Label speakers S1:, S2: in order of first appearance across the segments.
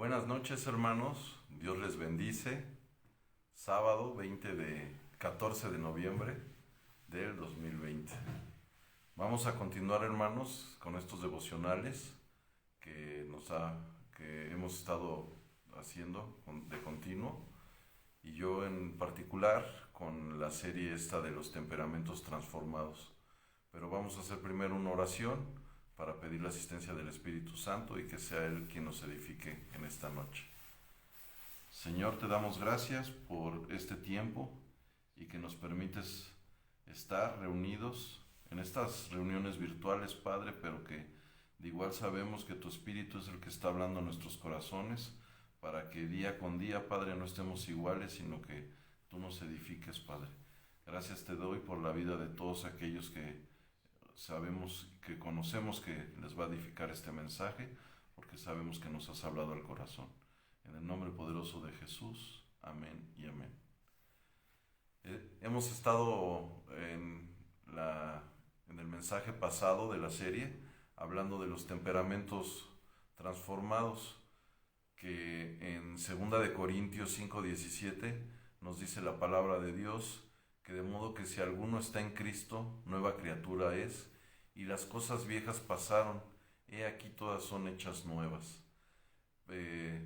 S1: Buenas noches, hermanos. Dios les bendice. Sábado 14 de noviembre del 2020. Vamos a continuar, hermanos, con estos devocionales que que hemos estado haciendo de continuo, y yo en particular con la serie esta de los temperamentos transformados. Pero vamos a hacer primero una oración para pedir la asistencia del Espíritu Santo y que sea Él quien nos edifique en esta noche. Señor, te damos gracias por este tiempo y que nos permites estar reunidos en estas reuniones virtuales, Padre, pero que de igual sabemos que tu Espíritu es el que está hablando a nuestros corazones para que día con día, Padre, no estemos iguales, sino que tú nos edifiques, Padre. Gracias te doy por la vida de todos aquellos que conocemos que les va a edificar este mensaje, porque sabemos que nos has hablado al corazón. En el nombre poderoso de Jesús, amén y amén. Hemos estado en el mensaje pasado de la serie hablando de los temperamentos transformados, que en 2 de Corintios 5:17 nos dice la palabra de Dios que de modo que si alguno está en Cristo, nueva criatura es, y las cosas viejas pasaron, he aquí todas son hechas nuevas.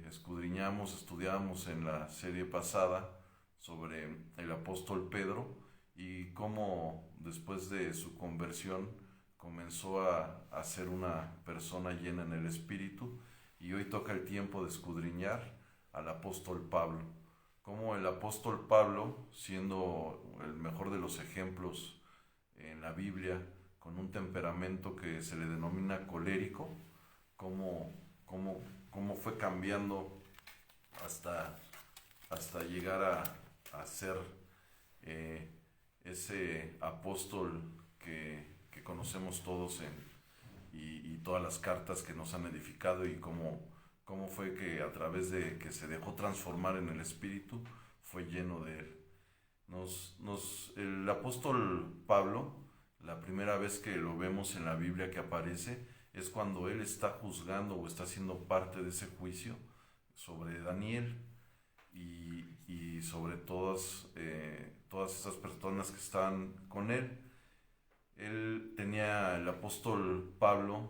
S1: Estudiamos en la serie pasada sobre el apóstol Pedro y cómo después de su conversión comenzó a ser una persona llena en el Espíritu, y hoy toca el tiempo de escudriñar al apóstol Pablo. Como el apóstol Pablo, siendo el mejor de los ejemplos en la Biblia, con un temperamento que se le denomina colérico, cómo fue cambiando hasta llegar a ser ese apóstol que conocemos todos y todas las cartas que nos han edificado, y cómo fue que a través de que se dejó transformar en el Espíritu fue lleno de él. El apóstol Pablo, la primera vez que lo vemos en la Biblia que aparece es cuando él está juzgando o está siendo parte de ese juicio sobre Daniel y sobre todas esas personas que estaban con él. El apóstol Pablo,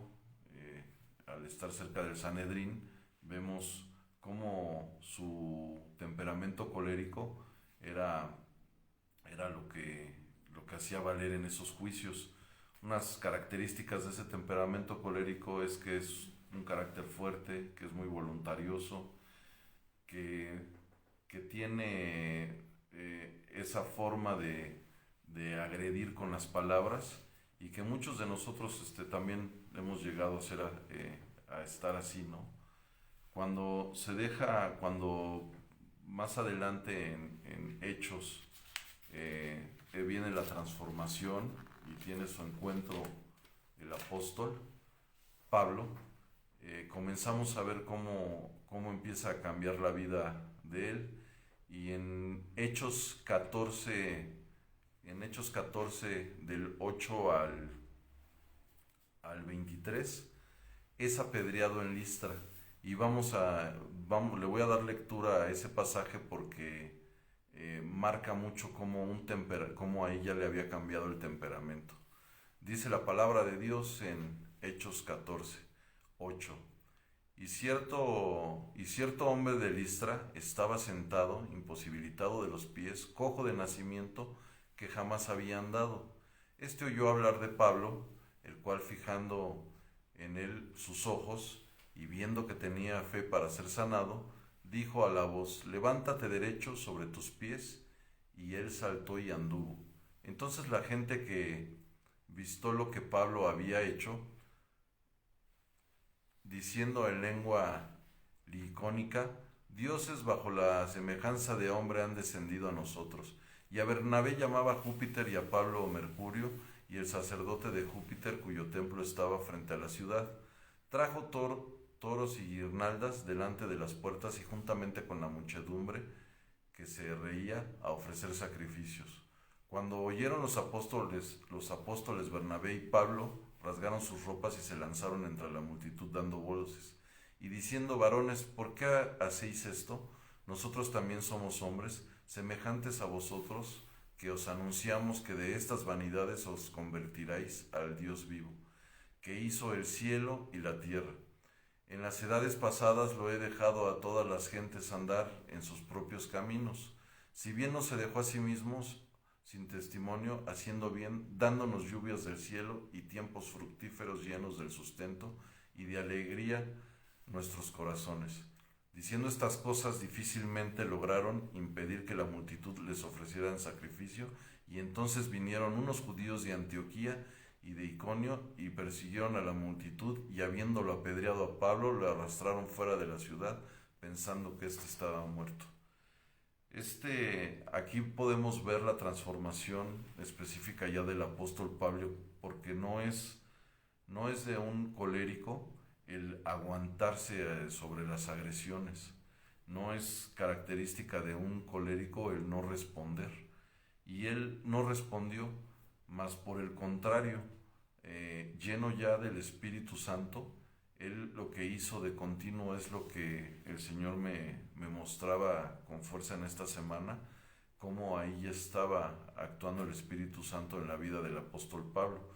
S1: al estar cerca del Sanedrín, vemos cómo su temperamento colérico era lo que hacía valer en esos juicios. Unas características de ese temperamento colérico es que es un carácter fuerte, que es muy voluntarioso, que tiene esa forma de agredir con las palabras, y que muchos de nosotros también hemos llegado a estar así, ¿no? Cuando más adelante en Hechos viene la transformación y tiene su encuentro el apóstol Pablo, comenzamos a ver cómo empieza a cambiar la vida de él, y en Hechos 14 del 8 al 23 es apedreado en Listra. Y le voy a dar lectura a ese pasaje porque marca mucho cómo a ella le había cambiado el temperamento. Dice la palabra de Dios en Hechos 14:8: y cierto hombre de Listra estaba sentado, imposibilitado de los pies, cojo de nacimiento, que jamás había andado. Este oyó hablar de Pablo, el cual, fijando en él sus ojos y viendo que tenía fe para ser sanado, dijo a la voz: levántate derecho sobre tus pies. Y él saltó y anduvo. Entonces la gente, que visto lo que Pablo había hecho, diciendo en lengua licónica: dioses bajo la semejanza de hombre han descendido a nosotros. Y a Bernabé llamaba Júpiter y a Pablo Mercurio, y el sacerdote de Júpiter, cuyo templo estaba frente a la ciudad, trajo toros y guirnaldas delante de las puertas, y juntamente con la muchedumbre que se reía, a ofrecer sacrificios. Cuando oyeron los apóstoles Bernabé y Pablo, rasgaron sus ropas y se lanzaron entre la multitud dando voces: y diciendo: varones, ¿por qué hacéis esto? Nosotros también somos hombres, semejantes a vosotros, que os anunciamos que de estas vanidades os convertiráis al Dios vivo, que hizo el cielo y la tierra. En las edades pasadas lo he dejado a todas las gentes andar en sus propios caminos. Si bien no se dejó a sí mismos sin testimonio, haciendo bien, dándonos lluvias del cielo y tiempos fructíferos llenos del sustento y de alegría nuestros corazones. Diciendo estas cosas, difícilmente lograron impedir que la multitud les ofreciera en sacrificio, y entonces vinieron unos judíos de Antioquía y de Iconio y persiguieron a la multitud, y habiéndolo apedreado a Pablo, lo arrastraron fuera de la ciudad, pensando que éste estaba muerto. Aquí podemos ver la transformación específica ya del apóstol Pablo, porque no es de un colérico el aguantarse sobre las agresiones, no es característica de un colérico el no responder, y él no respondió, mas por el contrario, lleno ya del Espíritu Santo, él lo que hizo de continuo es lo que el Señor me mostraba con fuerza en esta semana, cómo ahí ya estaba actuando el Espíritu Santo en la vida del apóstol Pablo,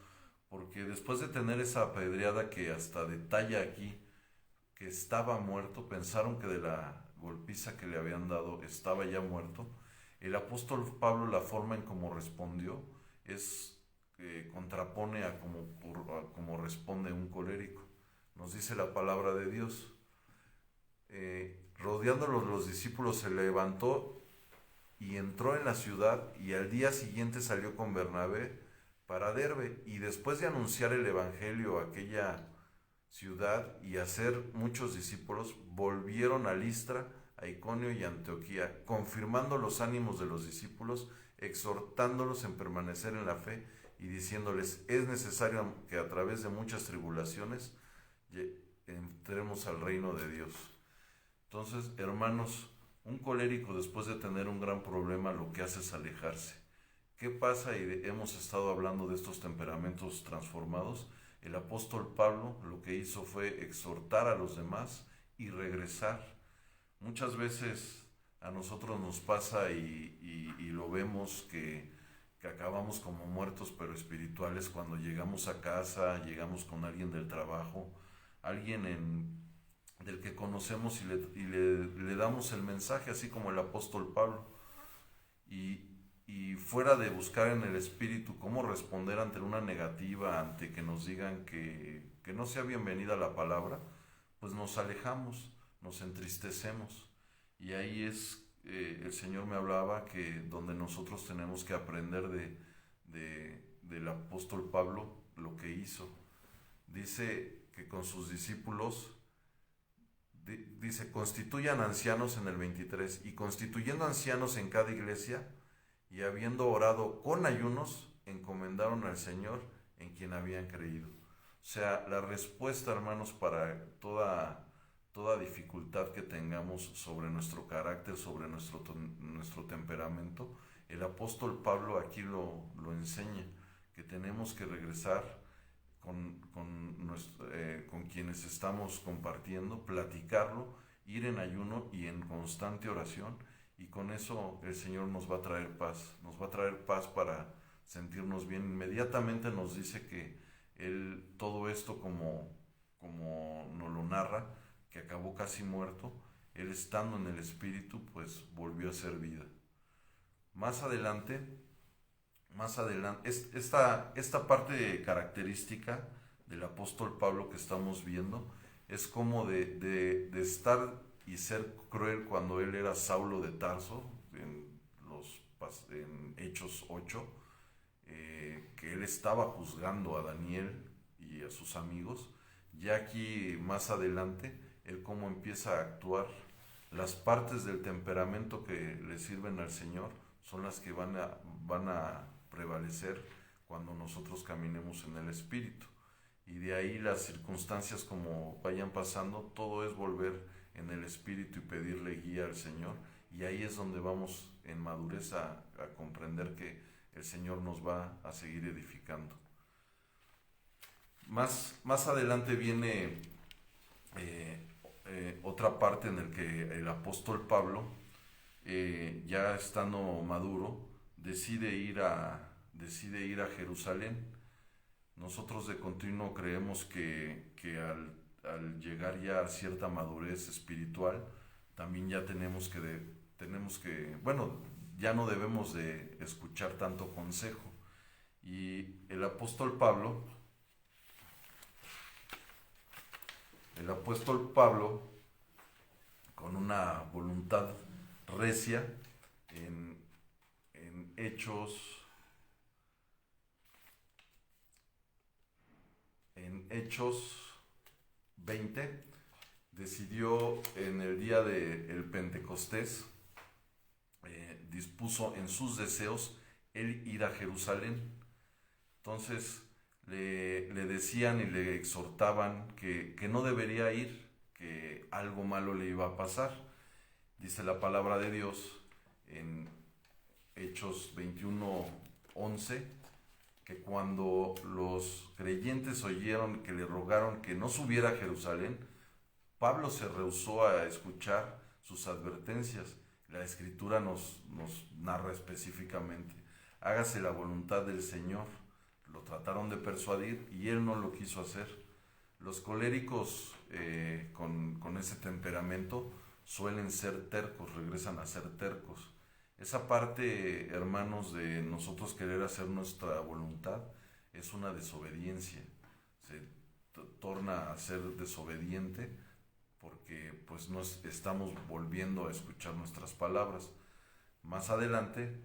S1: porque después de tener esa apedreada que hasta detalla aquí, que estaba muerto, pensaron que de la golpiza que le habían dado estaba ya muerto, el apóstol Pablo, la forma en cómo respondió es contrapone a como responde un colérico. Nos dice la palabra de Dios. Rodeándolos los discípulos, se levantó y entró en la ciudad, y al día siguiente salió con Bernabé para Derbe, y después de anunciar el evangelio a aquella ciudad y hacer muchos discípulos, volvieron a Listra, a Iconio y Antioquía, confirmando los ánimos de los discípulos, exhortándolos en permanecer en la fe y diciéndoles: es necesario que a través de muchas tribulaciones entremos al reino de Dios. Entonces, hermanos, un colérico, después de tener un gran problema, lo que hace es alejarse. ¿Qué pasa? Y hemos estado hablando de estos temperamentos transformados. El apóstol Pablo lo que hizo fue exhortar a los demás y regresar. Muchas veces a nosotros nos pasa y lo vemos que acabamos como muertos pero espirituales cuando llegamos a casa, llegamos con alguien del trabajo, del que conocemos, y le damos el mensaje, así como el apóstol Pablo. Y fuera de buscar en el espíritu cómo responder ante una negativa, ante que nos digan que no sea bienvenida la palabra, pues nos alejamos, nos entristecemos. Y ahí el Señor me hablaba que donde nosotros tenemos que aprender del apóstol Pablo lo que hizo. Dice que con sus discípulos, dice: constituyan ancianos en el 23, y constituyendo ancianos en cada iglesia, y habiendo orado con ayunos, encomendaron al Señor en quien habían creído. O sea, la respuesta, hermanos, para toda dificultad que tengamos sobre nuestro carácter, sobre nuestro temperamento, el apóstol Pablo aquí lo enseña, que tenemos que regresar con quienes estamos compartiendo, platicarlo, ir en ayuno y en constante oración, y con eso el Señor nos va a traer paz para sentirnos bien. Inmediatamente nos dice que Él, todo esto como nos lo narra, que acabó casi muerto, Él estando en el Espíritu, pues volvió a ser vida. Más adelante, esta parte característica del apóstol Pablo que estamos viendo es como de estar y ser cruel cuando él era Saulo de Tarso, en Hechos 8, que él estaba juzgando a Daniel y a sus amigos. Ya aquí más adelante, él cómo empieza a actuar. Las partes del temperamento que le sirven al Señor son las que van a prevalecer cuando nosotros caminemos en el Espíritu. Y de ahí las circunstancias como vayan pasando, todo es volver en el Espíritu y pedirle guía al Señor. Y ahí es donde vamos en madurez a comprender que el Señor nos va a seguir edificando. Más adelante viene otra parte en el que el apóstol Pablo, ya estando maduro, decide ir a Jerusalén. Nosotros de continuo creemos que al llegar ya a cierta madurez espiritual, también ya bueno, ya no debemos de escuchar tanto consejo. Y el apóstol Pablo, con una voluntad recia, en, en Hechos 20, decidió en el día del Pentecostés, dispuso en sus deseos el ir a Jerusalén. Entonces le decían y le exhortaban que no debería ir, que algo malo le iba a pasar. Dice la palabra de Dios en Hechos 21:11, que cuando los creyentes oyeron que le rogaron que no subiera a Jerusalén, Pablo se rehusó a escuchar sus advertencias. La escritura nos narra específicamente: hágase la voluntad del Señor. Lo trataron de persuadir y él no lo quiso hacer. Los coléricos, con ese temperamento, suelen ser tercos, regresan a ser tercos. Esa parte, hermanos, de nosotros querer hacer nuestra voluntad es una desobediencia. Se torna a ser desobediente porque pues no estamos volviendo a escuchar nuestras palabras. Más adelante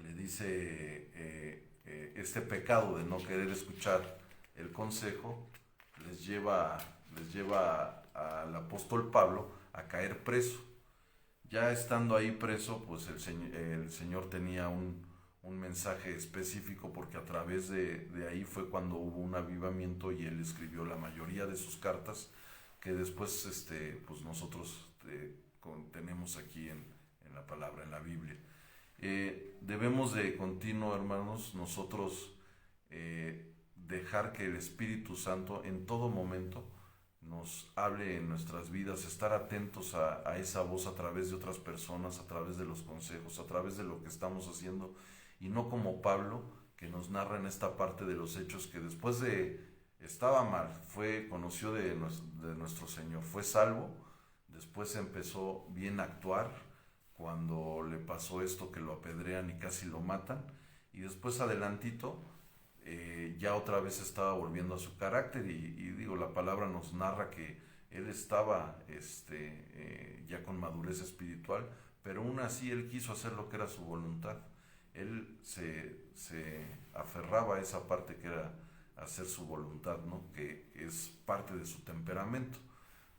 S1: le dice, este pecado de no querer escuchar el consejo les lleva al apóstol Pablo a caer preso. Ya estando ahí preso, pues el Señor tenía un mensaje específico, porque a través de ahí fue cuando hubo un avivamiento y él escribió la mayoría de sus cartas, que después pues nosotros tenemos aquí en la palabra, en la Biblia. Debemos de continuo, hermanos, nosotros dejar que el Espíritu Santo en todo momento nos hable en nuestras vidas, estar atentos a esa voz a través de otras personas, a través de los consejos, a través de lo que estamos haciendo, y no como Pablo, que nos narra en esta parte de los hechos que después de estaba mal, conoció de nuestro Señor, fue salvo, después empezó bien a actuar cuando le pasó esto que lo apedrean y casi lo matan, y después adelantito ya otra vez estaba volviendo a su carácter, y digo, la palabra nos narra que él estaba ya con madurez espiritual, pero aún así él quiso hacer lo que era su voluntad. Él se aferraba a esa parte que era hacer su voluntad, ¿no? Que es parte de su temperamento.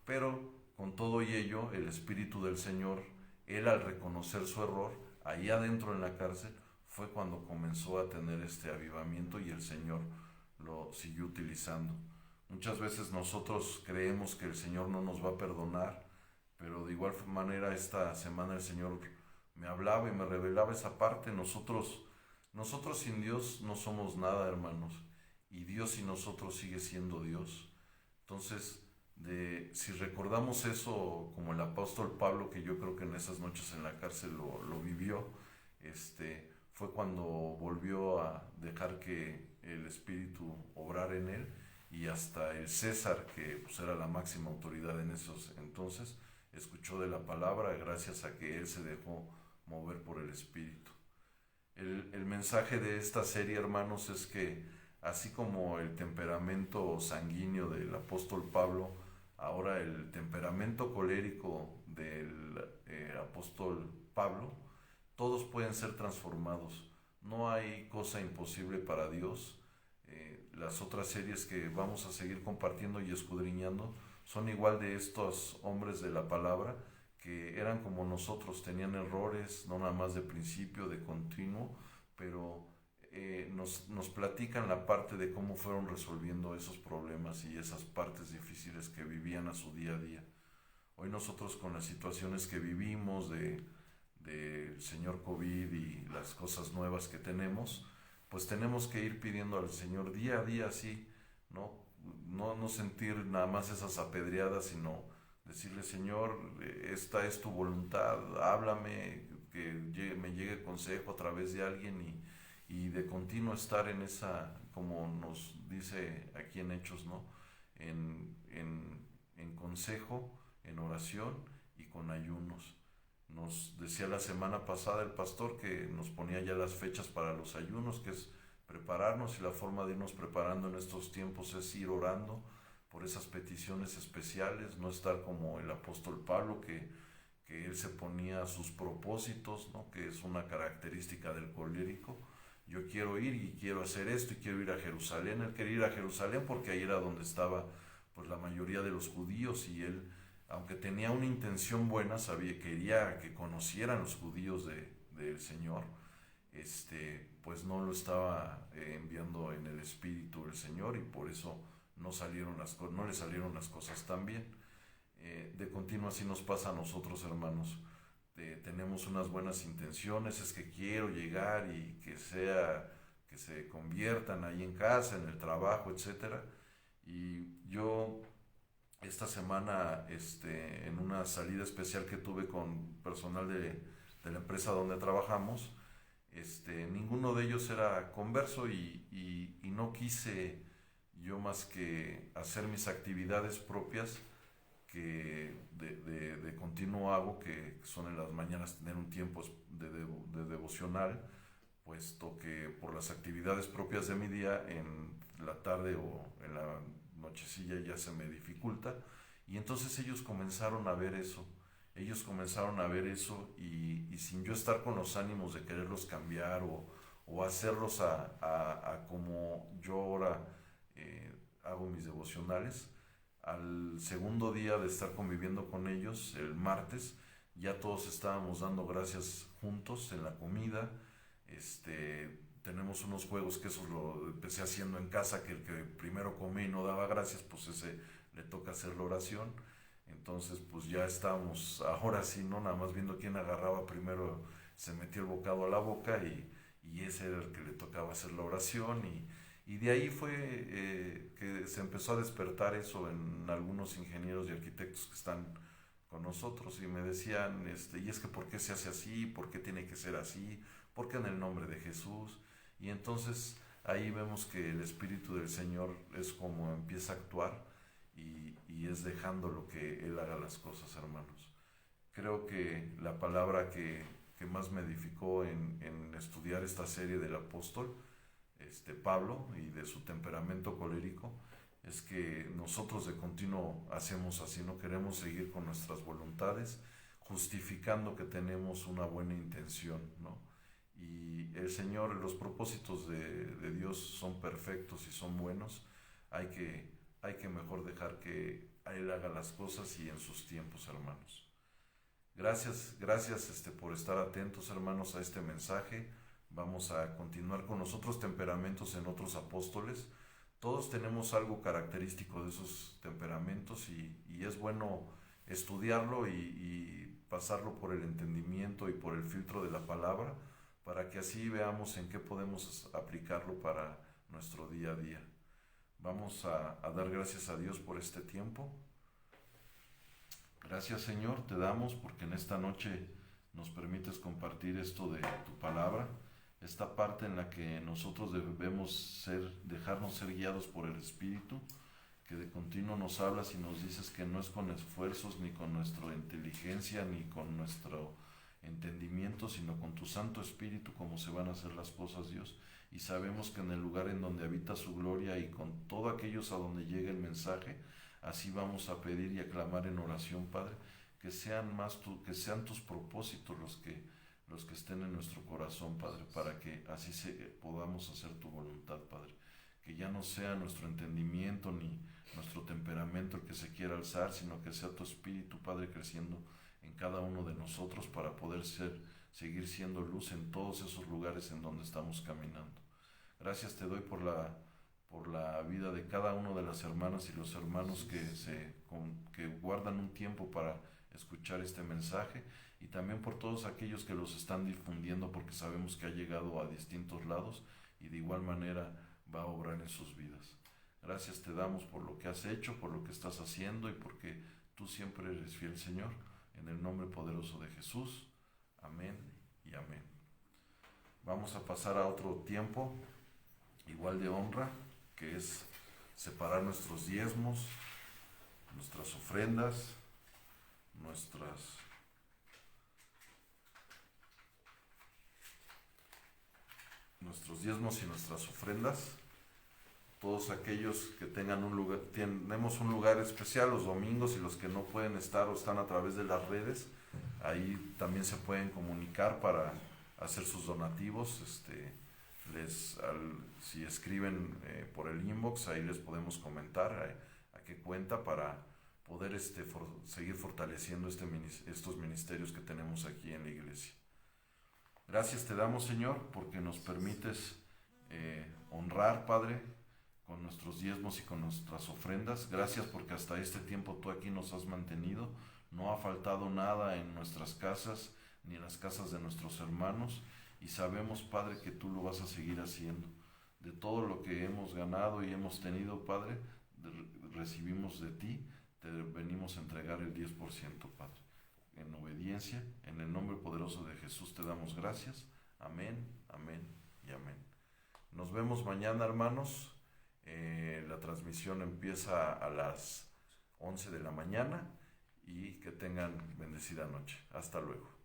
S1: Pero con todo y ello, el Espíritu del Señor, él al reconocer su error, ahí adentro en la cárcel, fue cuando comenzó a tener este avivamiento, y el Señor lo siguió utilizando. Muchas veces nosotros creemos que el Señor no nos va a perdonar, pero de igual manera esta semana el Señor me hablaba y me revelaba esa parte. Nosotros sin Dios no somos nada, hermanos, y Dios sin nosotros sigue siendo Dios. Entonces, si recordamos eso, como el apóstol Pablo, que yo creo que en esas noches en la cárcel lo vivió, fue cuando volvió a dejar que el Espíritu obrara en él, y hasta el César, que pues era la máxima autoridad en esos entonces, escuchó de la palabra gracias a que él se dejó mover por el Espíritu. El mensaje de esta serie, hermanos, es que así como el temperamento sanguíneo del apóstol Pablo, ahora el temperamento colérico del apóstol Pablo, todos pueden ser transformados. No hay cosa imposible para Dios. Las otras series que vamos a seguir compartiendo y escudriñando son igual de estos hombres de la palabra, que eran como nosotros, tenían errores, no nada más de principio, de continuo, pero nos platican la parte de cómo fueron resolviendo esos problemas y esas partes difíciles que vivían a su día a día. Hoy nosotros, con las situaciones que vivimos del señor COVID y las cosas nuevas que tenemos, pues tenemos que ir pidiendo al Señor día a día así, ¿no? No sentir nada más esas apedreadas, sino decirle, Señor, esta es tu voluntad, háblame, que me llegue consejo a través de alguien y de continuo estar en esa, como nos dice aquí en Hechos, ¿no? En consejo, en oración y con ayunos. Nos decía la semana pasada el pastor que nos ponía ya las fechas para los ayunos, que es prepararnos, y la forma de irnos preparando en estos tiempos es ir orando por esas peticiones especiales, no estar como el apóstol Pablo que él se ponía sus propósitos, ¿no? Que es una característica del colérico. Yo quiero ir y quiero hacer esto y quiero ir a Jerusalén. Él quería ir a Jerusalén porque ahí era donde estaba pues la mayoría de los judíos, y él, aunque tenía una intención buena, quería que conocieran los judíos del Señor, pues no lo estaba enviando en el Espíritu del Señor, y por eso no le salieron las cosas tan bien. De continuo así nos pasa a nosotros, hermanos. Tenemos unas buenas intenciones, es que quiero llegar y que se conviertan ahí en casa, en el trabajo, etcétera. Y yo esta semana, en una salida especial que tuve con personal de la empresa donde trabajamos, ninguno de ellos era converso, y no quise yo más que hacer mis actividades propias que de continuo hago, que son en las mañanas tener un tiempo de devocional, puesto que por las actividades propias de mi día en la tarde o en la nochecilla ya se me dificulta. Y entonces ellos comenzaron a ver eso, y sin yo estar con los ánimos de quererlos cambiar o hacerlos a como yo ahora hago mis devocionales. Al segundo día de estar conviviendo con ellos, el martes, ya todos estábamos dando gracias juntos en la comida. Tenemos unos juegos que eso lo empecé haciendo en casa, que el que primero comía y no daba gracias, pues ese le toca hacer la oración. Entonces pues ya estábamos, ahora sí, no nada más viendo quién agarraba primero, se metió el bocado a la boca, y ese era el que le tocaba hacer la oración. Y de ahí fue que se empezó a despertar eso en algunos ingenieros y arquitectos que están con nosotros, y me decían, y es que ¿por qué se hace así? ¿Por qué tiene que ser así? ¿Por qué en el nombre de Jesús? Y entonces ahí vemos que el Espíritu del Señor es como empieza a actuar, y es dejándolo que Él haga las cosas, hermanos. Creo que la palabra que más me edificó en estudiar esta serie del apóstol Pablo y de su temperamento colérico es que nosotros de continuo hacemos así, no queremos seguir con nuestras voluntades justificando que tenemos una buena intención, ¿no? Y el Señor, los propósitos de Dios son perfectos y son buenos. Hay que mejor dejar que Él haga las cosas y en sus tiempos, hermanos. Gracias por estar atentos, hermanos, a este mensaje. Vamos a continuar con los otros temperamentos en otros apóstoles. Todos tenemos algo característico de esos temperamentos, y es bueno estudiarlo y pasarlo por el entendimiento y por el filtro de la palabra, para que así veamos en qué podemos aplicarlo para nuestro día a día. Vamos a dar gracias a Dios por este tiempo. Gracias, Señor, te damos porque en esta noche nos permites compartir esto de tu palabra, esta parte en la que nosotros debemos dejarnos ser guiados por el Espíritu, que de continuo nos hablas y nos dices que no es con esfuerzos, ni con nuestra inteligencia, ni con nuestro entendimiento, sino con tu Santo Espíritu como se van a hacer las cosas, Dios. Y sabemos que en el lugar en donde habita su gloria y con todos aquellos a donde llegue el mensaje, así vamos a pedir y a clamar en oración, Padre, que que sean tus propósitos los que estén en nuestro corazón, Padre, para que así podamos hacer tu voluntad, Padre. Que ya no sea nuestro entendimiento ni nuestro temperamento el que se quiera alzar, sino que sea tu Espíritu, Padre, creciendo en cada uno de nosotros para poder seguir siendo luz en todos esos lugares en donde estamos caminando. Gracias te doy por la vida de cada una de las hermanas y los hermanos que guardan un tiempo para escuchar este mensaje, y también por todos aquellos que los están difundiendo, porque sabemos que ha llegado a distintos lados y de igual manera va a obrar en sus vidas. Gracias te damos por lo que has hecho, por lo que estás haciendo, y porque Tú siempre eres fiel, Señor, en el nombre poderoso de Jesús. Amén y amén. Vamos a pasar a otro tiempo, igual de honra, que es separar nuestros diezmos, nuestras ofrendas, nuestros diezmos y nuestras ofrendas. Todos aquellos que tengan un lugar, tenemos un lugar especial los domingos, y los que no pueden estar o están a través de las redes, ahí también se pueden comunicar para hacer sus donativos. Si escriben por el inbox, ahí les podemos comentar a qué cuenta, para poder seguir fortaleciendo estos ministerios que tenemos aquí en la iglesia. Gracias te damos, Señor, porque nos permites honrar, Padre, con nuestros diezmos y con nuestras ofrendas. Gracias porque hasta este tiempo tú aquí nos has mantenido. No ha faltado nada en nuestras casas ni en las casas de nuestros hermanos, y sabemos, Padre, que tú lo vas a seguir haciendo. De todo lo que hemos ganado y hemos tenido, Padre, recibimos de ti, te venimos a entregar el 10%, Padre. En obediencia, en el nombre poderoso de Jesús te damos gracias. Amén, amén y amén. Nos vemos mañana, hermanos. La transmisión empieza a las 11 de la mañana, y que tengan bendecida noche. Hasta luego.